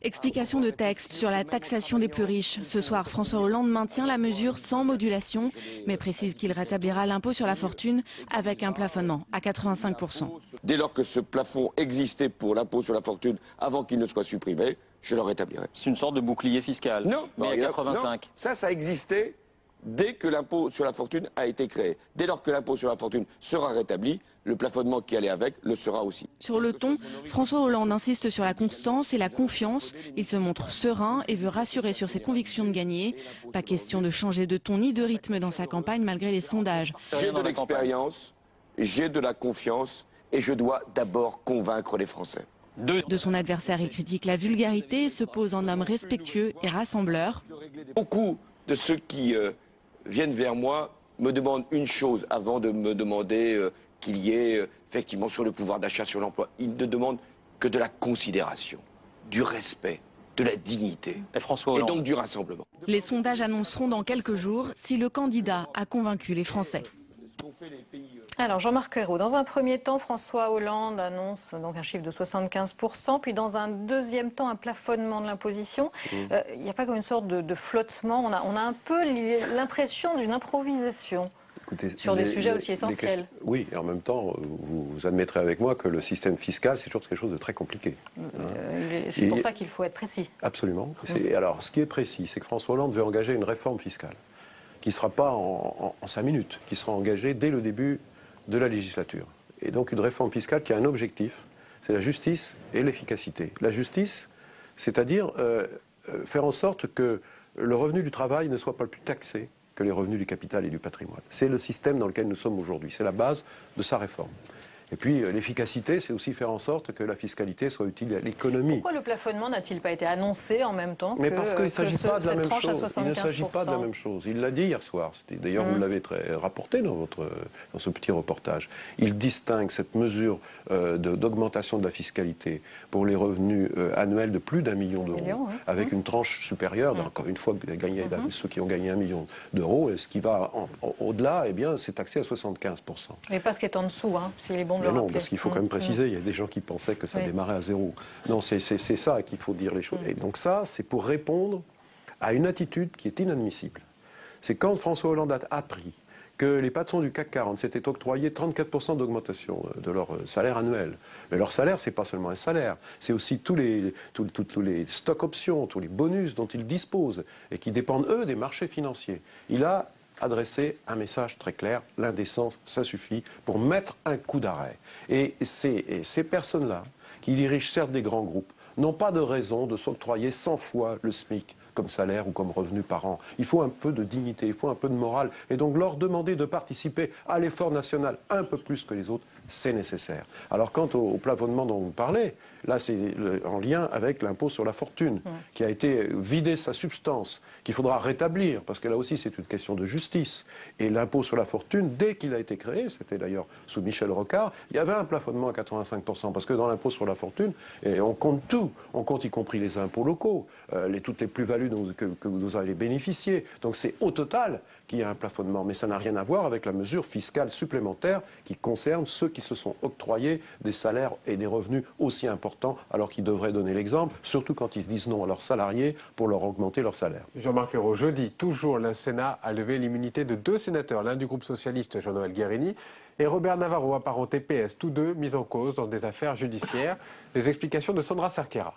Explication de texte sur la taxation des plus riches. Ce soir, François Hollande maintient la mesure sans modulation, mais précise qu'il rétablira l'impôt sur la fortune avec un plafonnement à 85%. Dès lors que ce plafond existait pour l'impôt sur la fortune avant qu'il ne soit supprimé, je le rétablirai. C'est une sorte de bouclier fiscal. Non, mais à 85. Non, ça existait dès que l'impôt sur la fortune a été créé. Dès lors que l'impôt sur la fortune sera rétabli, le plafonnement qui allait avec le sera aussi. Sur le ton, François Hollande insiste sur la constance et la confiance. Il se montre serein et veut rassurer sur ses convictions de gagner. Pas question de changer de ton ni de rythme dans sa campagne malgré les sondages. J'ai de l'expérience, j'ai de la confiance et je dois d'abord convaincre les Français. De son adversaire, il critique la vulgarité et se pose en homme respectueux et rassembleur. Beaucoup de ceux qui viennent vers moi me demandent une chose avant de me demander qu'il y ait effectivement sur le pouvoir d'achat, sur l'emploi. Ils ne demandent que de la considération, du respect, de la dignité et donc du rassemblement. Les sondages annonceront dans quelques jours si le candidat a convaincu les Français. Alors Jean-Marc Ayrault, dans un premier temps, François Hollande annonce donc un chiffre de 75%, puis dans un deuxième temps un plafonnement de l'imposition. Il n'y a pas comme une sorte de flottement, on a un peu l'impression d'une improvisation. Écoutez, sur des sujets aussi essentiels. Oui, et en même temps, vous admettrez avec moi que le système fiscal, c'est toujours quelque chose de très compliqué. C'est pour ça qu'il faut être précis. Absolument. Alors, ce qui est précis, c'est que François Hollande veut engager une réforme fiscale qui ne sera pas en 5 minutes, qui sera engagée dès le début de la législature. Et donc une réforme fiscale qui a un objectif, c'est la justice et l'efficacité. La justice, c'est-à-dire faire en sorte que le revenu du travail ne soit pas plus taxé que les revenus du capital et du patrimoine. C'est le système dans lequel nous sommes aujourd'hui. C'est la base de sa réforme. Et puis l'efficacité, c'est aussi faire en sorte que la fiscalité soit utile à l'économie. Pourquoi le plafonnement n'a-t-il pas été annoncé en même temps parce qu'il ne s'agit pas de la même chose. Il ne s'agit pas de la même chose. Il l'a dit hier soir. D'ailleurs, vous l'avez rapporté dans ce petit reportage. Il distingue cette mesure d'augmentation de la fiscalité pour les revenus annuels de plus d'1 million d'euros, avec une tranche supérieure. Encore une fois, ceux qui ont gagné 1 million d'euros, et ce qui va au-delà, eh bien, c'est taxé à 75%. Mais pas ce qui est en dessous, s'il est bon. Mais non, parce qu'il faut quand même préciser, il y a des gens qui pensaient que ça démarrait à zéro. Non, c'est ça qu'il faut dire les choses. Et donc ça, c'est pour répondre à une attitude qui est inadmissible. C'est quand François Hollande a appris que les patrons du CAC 40 s'étaient octroyés 34% d'augmentation de leur salaire annuel. Mais leur salaire, c'est pas seulement un salaire, c'est aussi tous les stock options, tous les bonus dont ils disposent et qui dépendent, eux, des marchés financiers. Il a adresser un message très clair, l'indécence, ça suffit, pour mettre un coup d'arrêt. Et ces personnes-là, qui dirigent certes des grands groupes, n'ont pas de raison de s'octroyer 100 fois le SMIC comme salaire ou comme revenu par an. Il faut un peu de dignité, il faut un peu de morale. Et donc leur demander de participer à l'effort national un peu plus que les autres, c'est nécessaire. Alors quant au plafonnement dont vous parlez, là c'est en lien avec l'impôt sur la fortune, qui a été vidé sa substance, qu'il faudra rétablir, parce que là aussi c'est une question de justice. Et l'impôt sur la fortune, dès qu'il a été créé, c'était d'ailleurs sous Michel Rocard, il y avait un plafonnement à 85%, parce que dans l'impôt sur la fortune, on compte tout, on compte y compris les impôts locaux, toutes les plus-values que vous allez bénéficier. Donc c'est au total qu'il y a un plafonnement, mais ça n'a rien à voir avec la mesure fiscale supplémentaire qui concerne ceux qui se sont octroyés des salaires et des revenus aussi importants alors qu'ils devraient donner l'exemple, surtout quand ils disent non à leurs salariés pour leur augmenter leur salaire. Jean-Marc Ayrault, jeudi, toujours le Sénat a levé l'immunité de 2 sénateurs, l'un du groupe socialiste Jean-Noël Guérini et Robert Navarro, apparenté PS, tous deux mis en cause dans des affaires judiciaires. Les explications de Sandra Cerquera.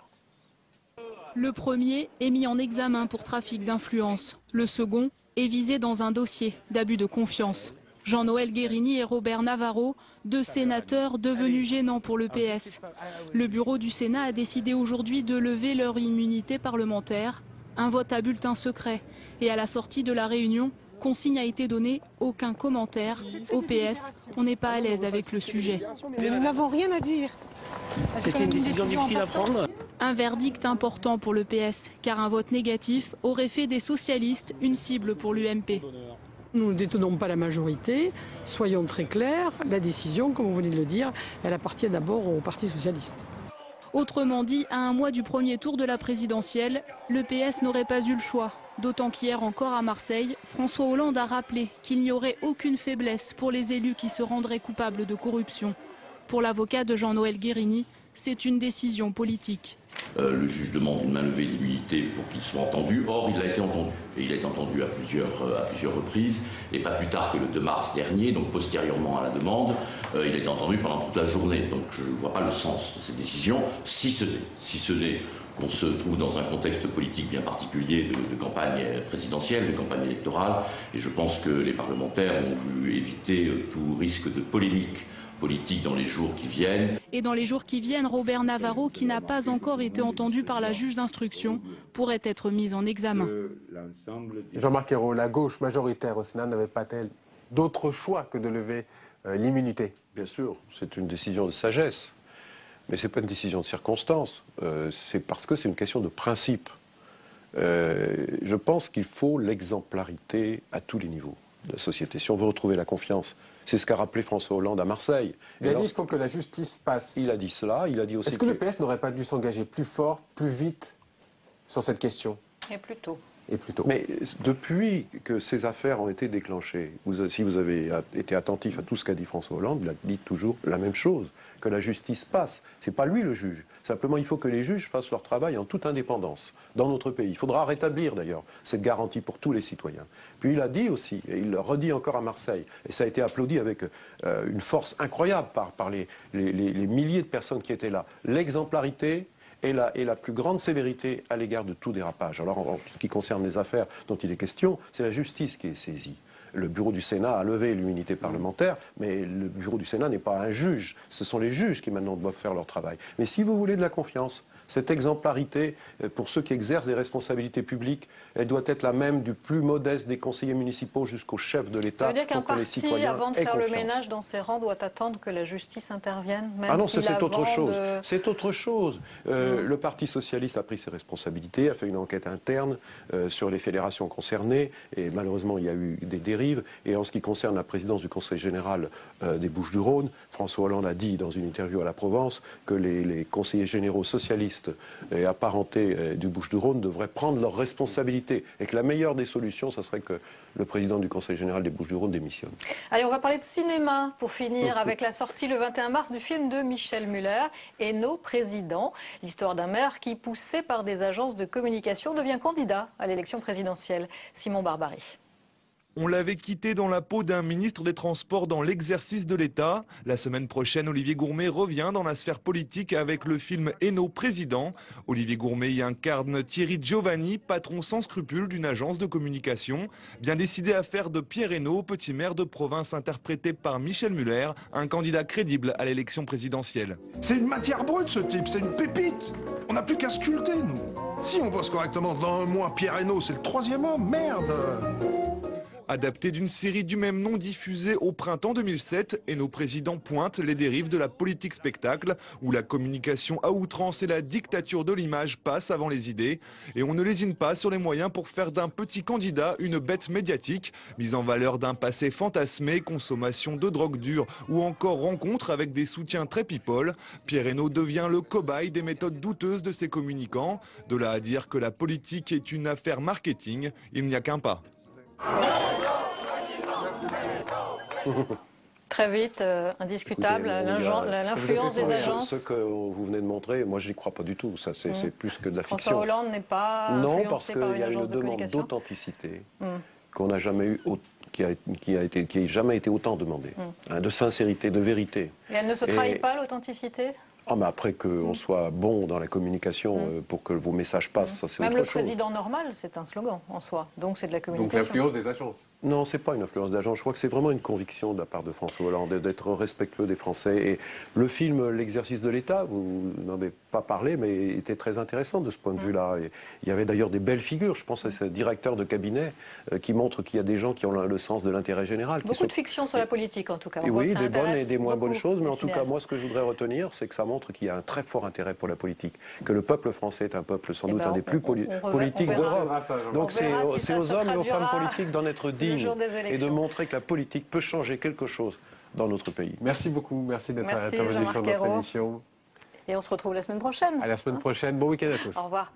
Le premier est mis en examen pour trafic d'influence. Le second est visé dans un dossier d'abus de confiance. Jean-Noël Guérini et Robert Navarro, 2 sénateurs devenus gênants pour le PS. Le bureau du Sénat a décidé aujourd'hui de lever leur immunité parlementaire. Un vote à bulletin secret. Et à la sortie de la réunion, consigne a été donnée, aucun commentaire. Au PS, on n'est pas à l'aise avec le sujet. Nous n'avons rien à dire. C'était une décision difficile à prendre. Un verdict important pour le PS, car un vote négatif aurait fait des socialistes une cible pour l'UMP. Nous ne détenons pas la majorité, soyons très clairs, la décision, comme vous venez de le dire, elle appartient d'abord au Parti socialiste. Autrement dit, à un mois du premier tour de la présidentielle, le PS n'aurait pas eu le choix. D'autant qu'hier encore à Marseille, François Hollande a rappelé qu'il n'y aurait aucune faiblesse pour les élus qui se rendraient coupables de corruption. Pour l'avocat de Jean-Noël Guérini, c'est une décision politique. Le juge demande une mainlevée d'immunité pour qu'il soit entendu. Or, il a été entendu. Et il a été entendu à plusieurs reprises. Et pas plus tard que le 2 mars dernier, donc postérieurement à la demande, il a été entendu pendant toute la journée. Donc je ne vois pas le sens de cette décision, si ce n'est qu'on se trouve dans un contexte politique bien particulier de campagne présidentielle, de campagne électorale, et je pense que les parlementaires ont voulu éviter tout risque de polémique politique dans les jours qui viennent. Et dans les jours qui viennent, Robert Navarro, qui n'a pas encore été entendu par la juge d'instruction, pourrait être mis en examen. Jean-Marc Ayrault, la gauche majoritaire au Sénat n'avait pas-t-elle d'autre choix que de lever l'immunité? Bien sûr, c'est une décision de sagesse, mais ce n'est pas une décision de circonstance. C'est parce que c'est une question de principe. Je pense qu'il faut l'exemplarité à tous les niveaux de la société. Si on veut retrouver la confiance, c'est ce qu'a rappelé François Hollande à Marseille. Il a dit qu'il faut que la justice passe. Il a dit cela, il a dit aussi... Est-ce que le PS n'aurait pas dû s'engager plus fort, plus vite sur cette question? Et plus tôt. Et plus tôt. Mais depuis que ces affaires ont été déclenchées, si vous avez été attentif à tout ce qu'a dit François Hollande, il a dit toujours la même chose, que la justice passe. C'est pas lui le juge. Simplement, il faut que les juges fassent leur travail en toute indépendance dans notre pays. Il faudra rétablir d'ailleurs cette garantie pour tous les citoyens. Puis il a dit aussi, et il le redit encore à Marseille, et ça a été applaudi avec une force incroyable par les milliers de personnes qui étaient là, l'exemplarité et la plus grande sévérité à l'égard de tout dérapage. Alors, en ce qui concerne les affaires dont il est question, c'est la justice qui est saisie. Le bureau du Sénat a levé l'immunité parlementaire, mais le bureau du Sénat n'est pas un juge. Ce sont les juges qui maintenant doivent faire leur travail. Mais si vous voulez de la confiance, cette exemplarité, pour ceux qui exercent des responsabilités publiques, elle doit être la même du plus modeste des conseillers municipaux jusqu'au chef de l'État. Ça veut dire qu'un parti, avant de faire le ménage dans ses rangs, doit attendre que la justice intervienne, même Ah non, si c'est autre chose. De... C'est autre chose. Le Parti socialiste a pris ses responsabilités, a fait une enquête interne sur les fédérations concernées, et malheureusement, il y a eu des dérives. Et en ce qui concerne la présidence du Conseil général des Bouches-du-Rhône, François Hollande a dit dans une interview à la Provence que les conseillers généraux socialistes et apparentés du Bouches-du-Rhône devraient prendre leurs responsabilités et que la meilleure des solutions, ce serait que le président du Conseil général des Bouches-du-Rhône démissionne. Allez, on va parler de cinéma pour finir avec la sortie le 21 mars du film de Michel Muller et nos présidents. L'histoire d'un maire qui, poussé par des agences de communication, devient candidat à l'élection présidentielle. Simon Barbarie. On l'avait quitté dans la peau d'un ministre des Transports dans l'exercice de l'État. La semaine prochaine, Olivier Gourmet revient dans la sphère politique avec le film Hainaut président. Olivier Gourmet y incarne Thierry Giovanni, patron sans scrupules d'une agence de communication. Bien décidé à faire de Pierre Hainaut, petit maire de province interprété par Michel Muller, un candidat crédible à l'élection présidentielle. C'est une matière brute ce type, c'est une pépite. On n'a plus qu'à sculpter, nous. Si on bosse correctement dans un mois, Pierre Hainaut, c'est le 3e homme, merde. Adapté d'une série du même nom diffusée au printemps 2007, et nos présidents pointent les dérives de la politique spectacle, où la communication à outrance et la dictature de l'image passent avant les idées. Et on ne lésine pas sur les moyens pour faire d'un petit candidat une bête médiatique, mise en valeur d'un passé fantasmé, consommation de drogue dure ou encore rencontre avec des soutiens très people. Pierre Hainaut devient le cobaye des méthodes douteuses de ses communicants. De là à dire que la politique est une affaire marketing, il n'y a qu'un pas. Très vite, indiscutable, l'influence des agences. Ce que vous venez de montrer, moi je n'y crois pas du tout. Ça, c'est plus que de la fiction. François Hollande n'est pas influencé par une agence de communication. Non, parce qu'il y a une demande d'authenticité qu'on n'a jamais eu, qui n'a jamais été autant demandée, de sincérité, de vérité. Et elle ne se trahit pas, l'authenticité ? Ah, mais après qu'on soit bon dans la communication pour que vos messages passent, ça c'est autre chose. Même le président normal, c'est un slogan en soi. Donc c'est de la communication. Donc l'influence des agences. Non, c'est pas une influence d'agence. Je crois que c'est vraiment une conviction de la part de François Hollande d'être respectueux des Français. Et le film L'exercice de l'État, vous n'en avez pas parlé, mais était très intéressant de ce point de vue-là. Et il y avait d'ailleurs des belles figures. Je pense à ce directeur de cabinet qui montre qu'il y a des gens qui ont le sens de l'intérêt général. Beaucoup de fiction sur la politique en tout cas. Et oui, des bonnes et des moins bonnes choses. Mais en tout cas, moi ce que je voudrais retenir, c'est que ça montre qu'il y a un très fort intérêt pour la politique, que le peuple français est un peuple sans doute un des plus politiques d'Europe. Donc c'est aux hommes et aux femmes politiques d'en être dignes et de montrer que la politique peut changer quelque chose dans notre pays. Merci beaucoup, merci d'être intervenu sur notre émission. Et on se retrouve la semaine prochaine. À la semaine prochaine, bon week-end à tous. Au revoir.